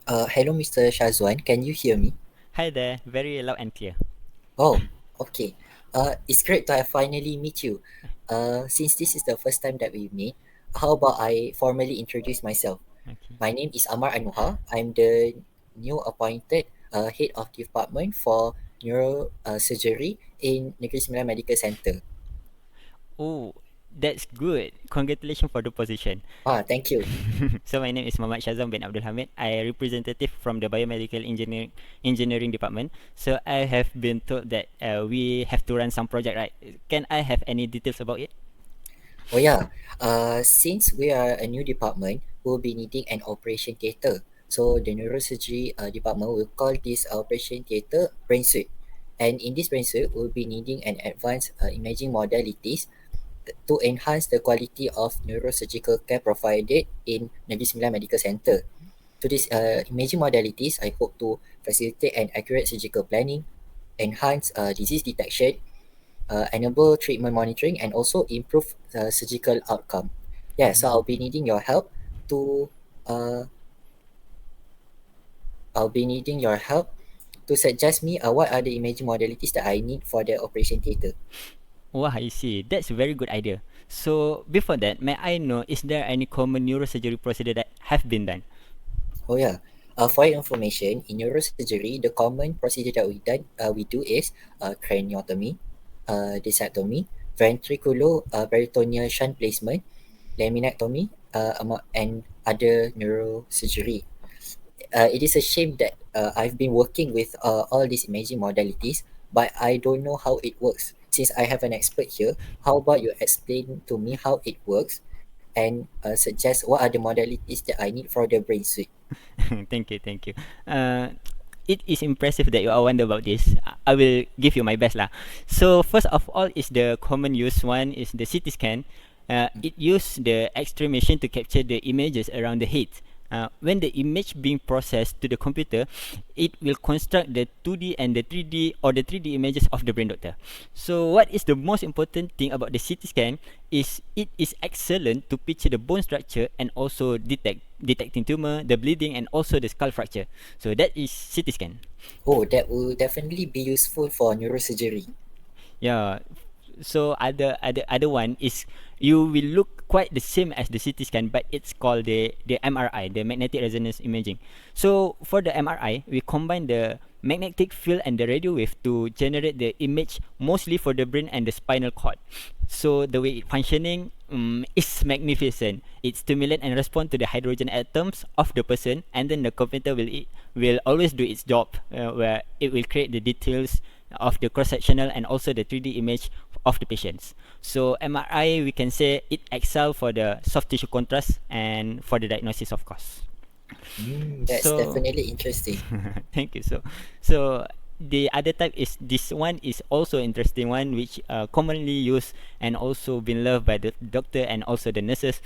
Hello, Mr. Shazwan. Can you hear me? Hi there, very loud and clear. Oh, okay. It's great to have finally meet you. Since this is the first time that we meet, how about I formally introduce myself? Okay. My name is Amar Anuha. I'm the new appointed head of department for neurosurgery in Negeri Sembilan Medical Center. Oh, that's good. Congratulations for the position. Thank you. So my name is Muhammad Shazam bin Abdul Hamid. I representative from the biomedical engineering department. So I have been told that we have to run some project, right? Can I have any details about it? Oh yeah, since we are a new department, we'll be needing an operation theatre. So the neurosurgery department will call this operation theatre brain suite. And in this brain suite, we'll be needing an advanced imaging modalities to enhance the quality of neurosurgical care provided in Negeri Sembilan Medical Center. To these imaging modalities, I hope to facilitate an accurate surgical planning, enhance disease detection, enable treatment monitoring, and also improve surgical outcome. Yeah, so I'll be needing your help to uh, suggest me what are the imaging modalities that I need for the operation theatre. Wah, I see. That's a very good idea. So before that, may I know is there any common neurosurgery procedure that have been done? Oh yeah. For your information, in neurosurgery, the common procedure that we do is craniotomy, discectomy, ventricular peritoneal shunt placement, laminectomy, and other neurosurgery. It is a shame that I've been working with all these imaging modalities, but I don't know how it works. Since I have an expert here, how about you explain to me how it works and suggest what are the modalities that I need for the brain suite? Thank you, thank you. Uh, it is impressive that you are wonder about this. I will give you my best lah. So first of all is the common use one is the CT scan. It use the X-ray machine to capture the images around the head. When the image being processed to the computer, it will construct the 2D and the 3D or the 3D images of the brain doctor. So what is the most important thing about the CT scan is it is excellent to picture the bone structure and also detecting tumor, the bleeding and also the skull fracture. So that is CT scan. Oh, that will definitely be useful for neurosurgery. Yeah. So other one is you will look quite the same as the CT scan, but it's called the MRI, the magnetic resonance imaging. So for the MRI, we combine the magnetic field and the radio wave to generate the image mostly for the brain and the spinal cord. So the way it functioning is magnificent. It stimulate and respond to the hydrogen atoms of the person, and then the computer will always do its job, where it will create the details of the cross-sectional and also the 3D image of the patients. So MRI, we can say it excel for the soft tissue contrast and for the diagnosis, of course. That's So definitely interesting. thank you. So the other type is this one is also interesting one which commonly used and also been loved by the doctor and also the nurses.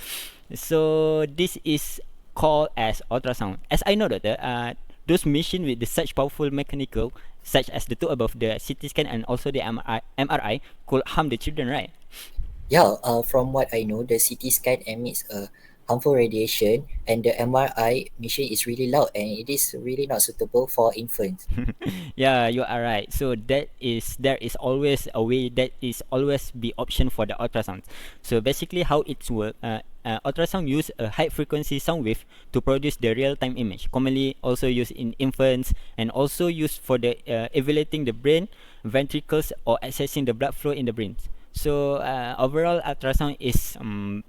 So this is called as ultrasound. As I know, doctor, those machine with the such powerful mechanical, such as the two above, the CT scan and also the MRI, could harm the children, right? Yeah, from what I know, the CT scan emits a harmful radiation, and the MRI machine is really loud, and it is really not suitable for infants. Yeah, you are right. So there is always a way that is always be option for the ultrasound. So basically how it's work, ultrasound use a high frequency sound wave to produce the real time image, commonly also used in infants and also used for the evaluating the brain ventricles or accessing the blood flow in the brain. So overall, ultrasound is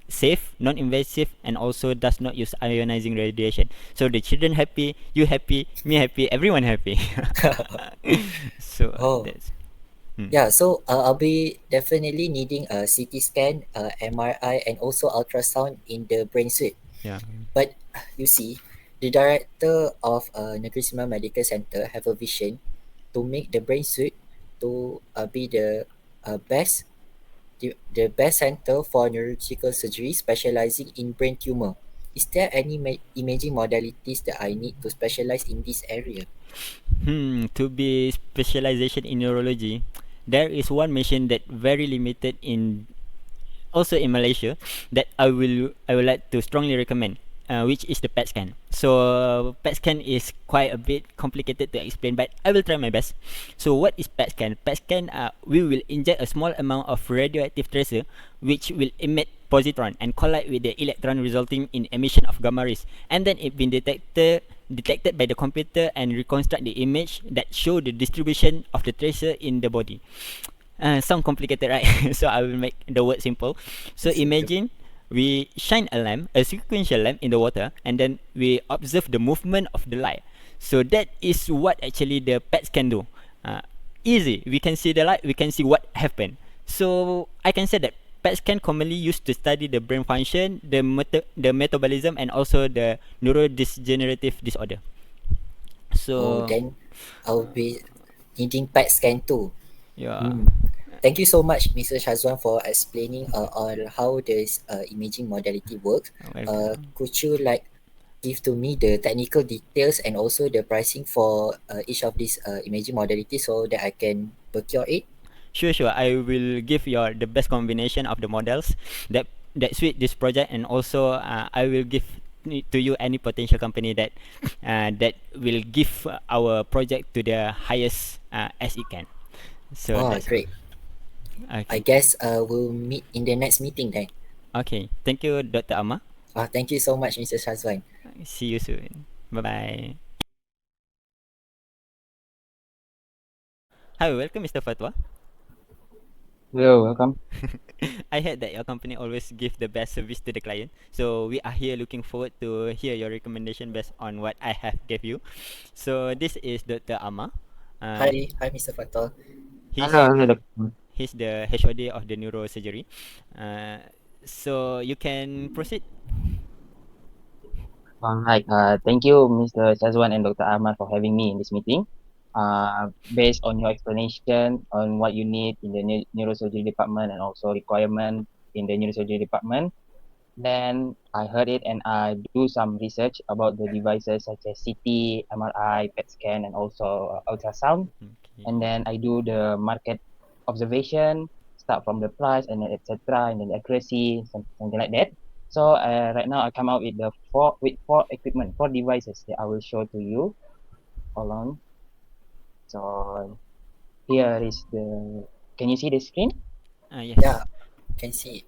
safe, non-invasive, and also does not use ionizing radiation. So the children happy, you happy, me happy, everyone happy. So Oh, that's hmm. yeah. So I'll be definitely needing a CT scan, MRI, and also ultrasound in the brain suite. Yeah. But you see, the director of Negeri Sembilan Medical Center have a vision to make the brain suite to be the best center for neurological surgery specializing in brain tumor. Is there any imaging modalities that I need to specialize in this area? To be specialization in neurology, there is one machine that very limited in also in Malaysia that I would like to strongly recommend. which is the PET scan. So PET scan is quite a bit complicated to explain, but I will try my best. So what is PET scan? PET scan, we will inject a small amount of radioactive tracer, which will emit positron and collide with the electron, resulting in emission of gamma rays. And then it been detected by the computer and reconstruct the image that show the distribution of the tracer in the body. Sound complicated, right? So I will make the word simple. So imagine we shine a lamp, a sequential lamp in the water, and then we observe the movement of the light. So that is what actually the PETs can do. Easy. We can see the light, we can see what happened. So I can say that PET scan commonly used to study the brain function, the metabolism, and also the neurodegenerative disorder. Oh, So then I'll be needing PET scan too. yeah, Thank you so much, Mr. Shazwan, for explaining on how this imaging modality works. welcome. Could you like give to me the technical details and also the pricing for each of these imaging modalities so that I can procure it? Sure, sure. I will give your the best combination of the models that suit this project, and also I will give to you any potential company that that will give our project to the highest as it can. So Oh, that's great. I okay. guess we'll meet in the next meeting then. Okay. Thank you, Dr. Amma. Thank you so much, Mr. Shazwan. See you soon. Bye bye. Hi, welcome, Mr. Fatwa. Hello, welcome. I heard that your company always give the best service to the client. So we are here looking forward to hear your recommendation based on what I have gave you. So this is Dr. Amma. Uh, Hi, Mr. Fatal. he's Hello, Doctor. he's the HOD of the neurosurgery. Uh, so you can proceed. All right. Thank you, Mr. Shazwan and Dr. Ahmad, for having me in this meeting. Based on your explanation on what you need in the neurosurgery department and also requirement in the neurosurgery department, then I heard it and I do some research about the devices such as CT, MRI, PET scan, and also ultrasound. Okay. And then I do the market observation, start from the price and then etc. and then accuracy, something like that. So right now I come out with the four equipment, four devices that I will show to you. Hold on. So here is the. Can you see the screen? Yeah, Yes. can see it.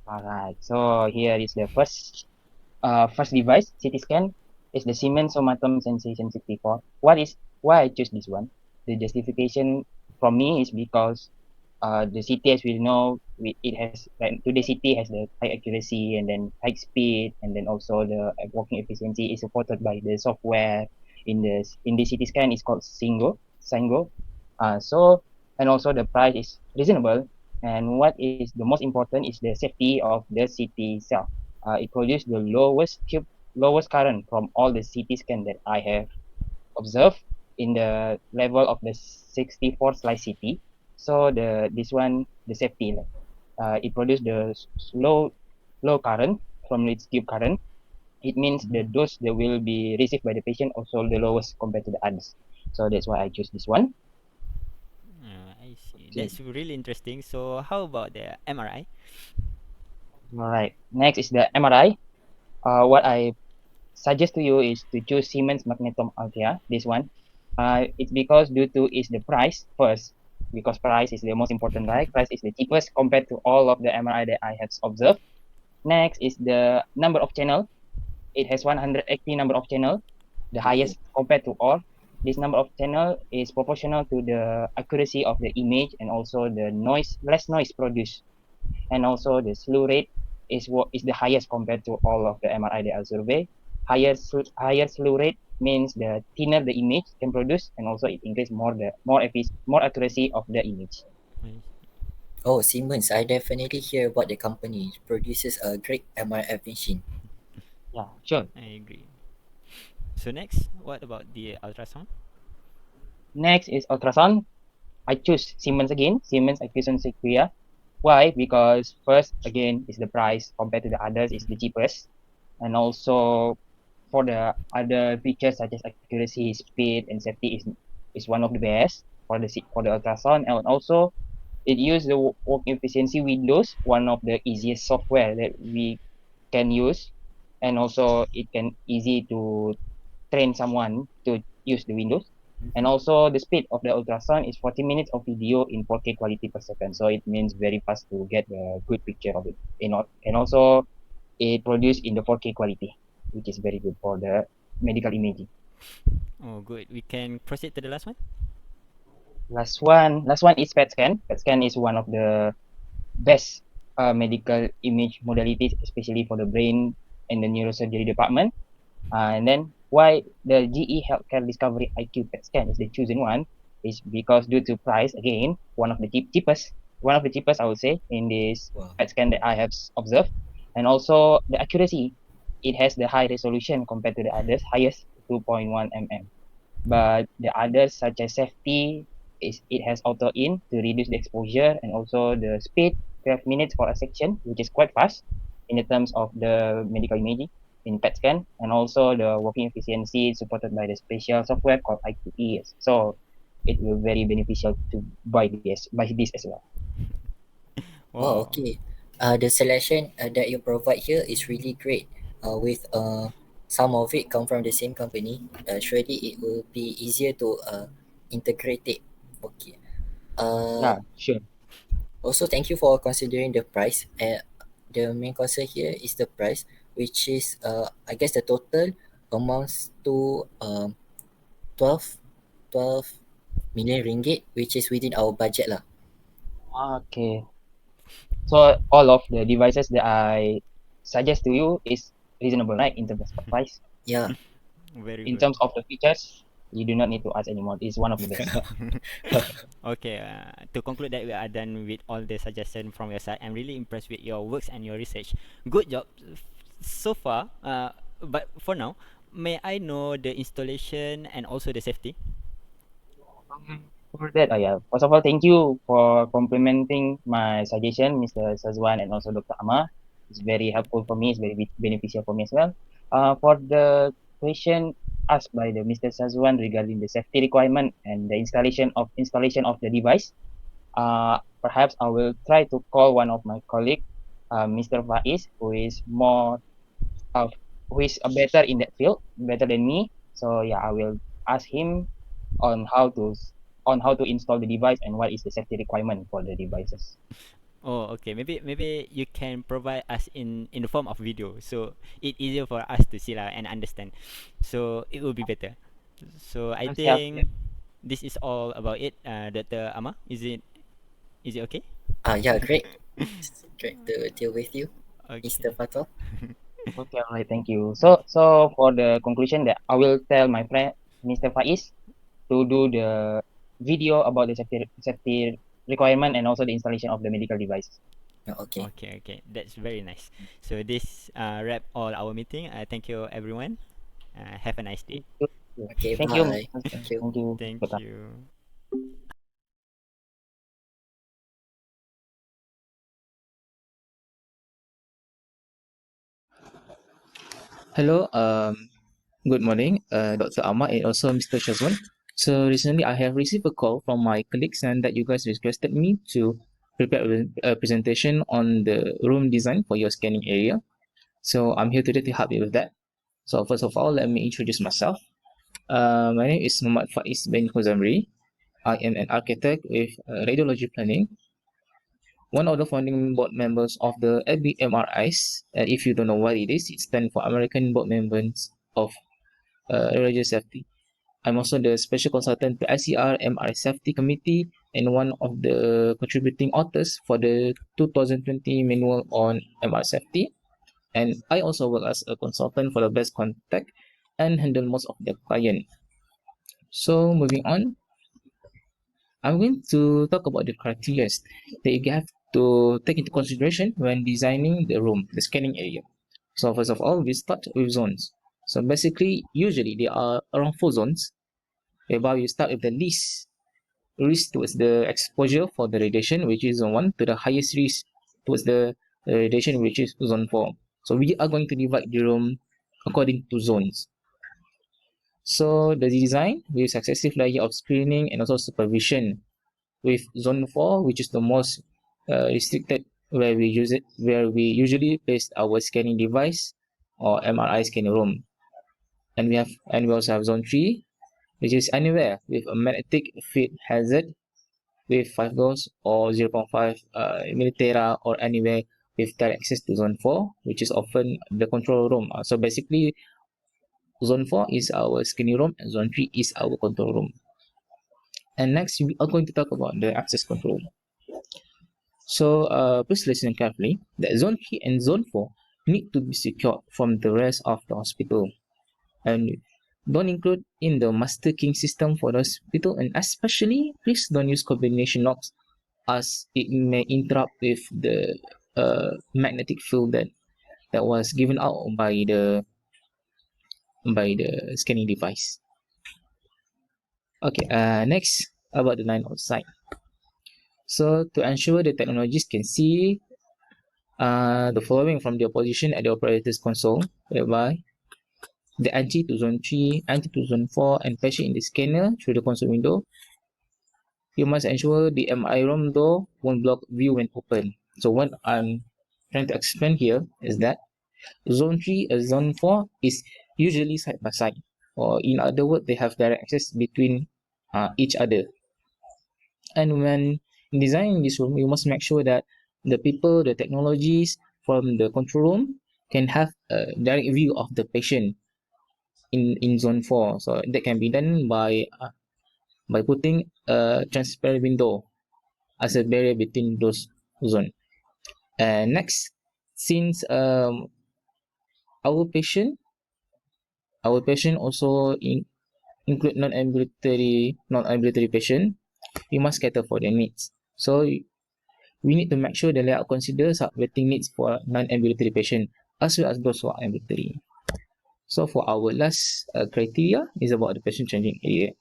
All right. So here is the first device, CT scan, is the Siemens Somatom Sensation 64. Why I choose this one? The justification from me is because the CT, as we know, it has like today CT has the high accuracy and then high speed and then also the working efficiency is supported by the software in the CT scan is called Singo. So and also the price is reasonable. And what is the most important is the safety of the CT cell. It produces the lowest current from all the CT scan that I have observed in the level of the 64 slice CT. So this one the safety it produces the low current from its tube current. It means the dose that will be received by the patient also the lowest compared to the others. So that's why I choose this one. I see. Okay. That's really interesting. So how about the MRI? All right. Next is the MRI. What I suggest to you is to choose Siemens Magnetom Althea. This one. It's because due to is the price first, because price is the most important, right? Price is the cheapest compared to all of the MRI that I have observed. Next is the number of channel. It has 180 number of channel, the highest compared to all. This number of channel is proportional to the accuracy of the image and also the less noise produced. And also the slew rate is what is the highest compared to all of the MRI that I survey. Higher slew rate means the thinner the image can produce, and also it increases more accuracy of the image. Oh, Siemens, I definitely hear about the company. It produces a great MRF machine. Yeah, sure. I agree. So next, what about the ultrasound? Next is ultrasound. I choose Siemens again, Siemens Acquisition Sequia. Why? Because first, again, is the price compared to the others is the cheapest, and also for the other features such as accuracy, speed, and safety is one of the best for the ultrasound, and also it uses the work efficiency Windows, one of the easiest software that we can use, and also it can easy to train someone to use the Windows. And also the speed of the ultrasound is 40 minutes of video in 4K quality per second. So it means very fast to get a good picture of it. And also it produced in the 4K quality, which is very good for the medical imaging. Oh, good. We can proceed to the last one. Last one is PET scan. PET scan is one of the best medical image modalities, especially for the brain and the neurosurgery department. And then why the GE Healthcare Discovery IQ PET scan is the chosen one is because due to price, again, one of the cheapest I would say in this Wow. PET scan that I have observed, and also the accuracy. It has the high resolution compared to the others, highest 2.1 mm. But the others such as safety is it has auto in to reduce the exposure, and also the speed 12 minutes for a section, which is quite fast in the terms of the medical imaging in PET scan, and also the working efficiency supported by the special software called IQES. So it will very beneficial to buy this as well. Wow, Wow. okay. The selection that you provide here is really great. With some of it come from the same company, surely it will be easier to integrate it. Okay. Uh, Yeah, sure. Also, thank you for considering the price. The main concern here is the price, which is I guess the total amounts to 12, 12 million ringgit, which is within our budget lah. Okay. So all of the devices that I suggest to you is reasonable, right? In terms of price. Yeah. Very In good. terms of the features, you do not need to ask anymore. It's one of the best. Okay, to conclude that we are done with all the suggestion from your side. I'm really impressed with your works and your research. Good job so far. But for now, may I know the installation and also the safety? For that, yeah. First of all, thank you for complimenting my suggestion, Mr. Sazwan and also Dr. Amar. It's very helpful for me. It's very beneficial for me as well. For the question asked by the Mr. Sazwan regarding the safety requirement and the installation of the device, perhaps I will try to call one of my colleague, Mr. Faiz, of who is better in that field, better than me. So yeah, I will ask him on how to on how to install the device and what is the safety requirement for the devices. Oh, okay. Maybe you can provide us in the form of video, so it easier for us to see lah and understand. So it will be better. So I Yeah, think this is all about it. Dr. Ama, is it okay? Yeah, great. It's great to deal with you, Mr. Okay. Fatal. okay, all right, thank you. So for the conclusion that I will tell my friend Mr. Faiz to do the video about the safety requirement and also the installation of the medical device. Okay. Okay. That's very nice. So this wrap all our meeting. Thank you everyone. Have a nice day. Thank you. Okay, Thank you. bye. Thank you. Thank you. Thank you. Hello, good morning, Dr. Ahmad and also Mr. Shazwan. So recently I have received a call from my colleagues and that you guys requested me to prepare a presentation on the room design for your scanning area. So I'm here today to help you with that. So first of all, let me introduce myself. My name is Muhammad Faiz bin Khuzamri. I am an architect with radiology planning, one of the founding board members of the ABMRIs. And if you don't know what it is, it stands for American Board Members of Radio Safety. I'm also the special consultant to ICR MR Safety Committee and one of the contributing authors for the 2020 manual on MR safety. And I also work as a consultant for the best contact and handle most of the client. So moving on, I'm going to talk about the criteria that you have to take into consideration when designing the room, the scanning area. So first of all, we start with zones. So basically, usually there are around 4 zones, whereby you start with the least risk towards the exposure for the radiation, which is zone 1, to the highest risk towards the radiation, which is zone 4. So we are going to divide the room according to zones. So the design with successive layer of screening and also supervision with zone 4, which is the most restricted, where we usually place our scanning device, or MRI scanning room. And we also have zone 3, which is anywhere with a magnetic field hazard with 5 gauss or 0.5 millitera, or anywhere with direct access to zone 4, which is often the control room. So basically, zone 4 is our scanning room and zone 3 is our control room. And next, we are going to talk about the access control. So please listen carefully. That zone 3 and zone 4 need to be secured from the rest of the hospital, and don't include in the master key system for the hospital, and especially please don't use combination locks, as it may interrupt with the magnetic field that was given out by the scanning device. Okay, next about the line of sight. So to ensure the technologists can see the following from their position at the operator's console, whereby the entry to zone 3, entry to zone 4, and patient in the scanner through the console window. You must ensure the MI room door won't block view when open. So what I'm trying to explain here is that zone 3 and zone 4 is usually side by side, or in other words, they have direct access between each other. And when designing this room, you must make sure that the people, the technologies from the control room can have a direct view of the patient in zone 4. So that can be done by putting a transparent window as a barrier between those zones. And next, since our patient also include non-ambulatory patient, we must cater for their needs. So we need to make sure the layout considers waiting needs for non-ambulatory patient as well as those who are ambulatory. So for our last criteria is about the patient changing area.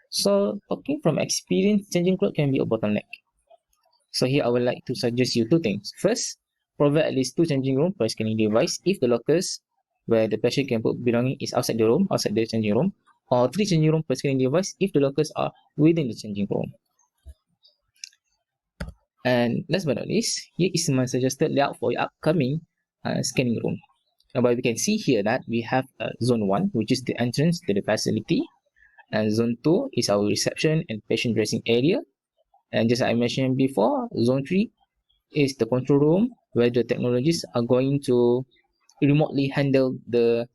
So talking from experience, changing clothes can be a bottleneck. So here I would like to suggest you two things. First, provide at least 2 changing rooms per scanning device if the lockers where the patient can put belonging is outside the changing room, or 3 changing rooms per scanning device if the lockers are within the changing room. And last but not least, here is my suggested layout for your upcoming scanning room. But we can see here that we have zone 1, which is the entrance to the facility, and zone 2 is our reception and patient dressing area. And just as I mentioned before, zone 3 is the control room where the technologists are going to remotely handle the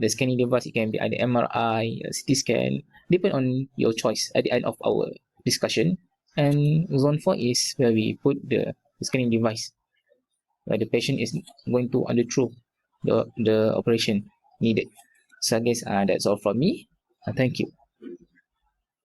scanning device. It can be either MRI, CT scan, depend on your choice at the end of our discussion. And zone 4 is where we put the scanning device, where the patient is going to undergo the operation needed. So I guess that's all from me. Thank you.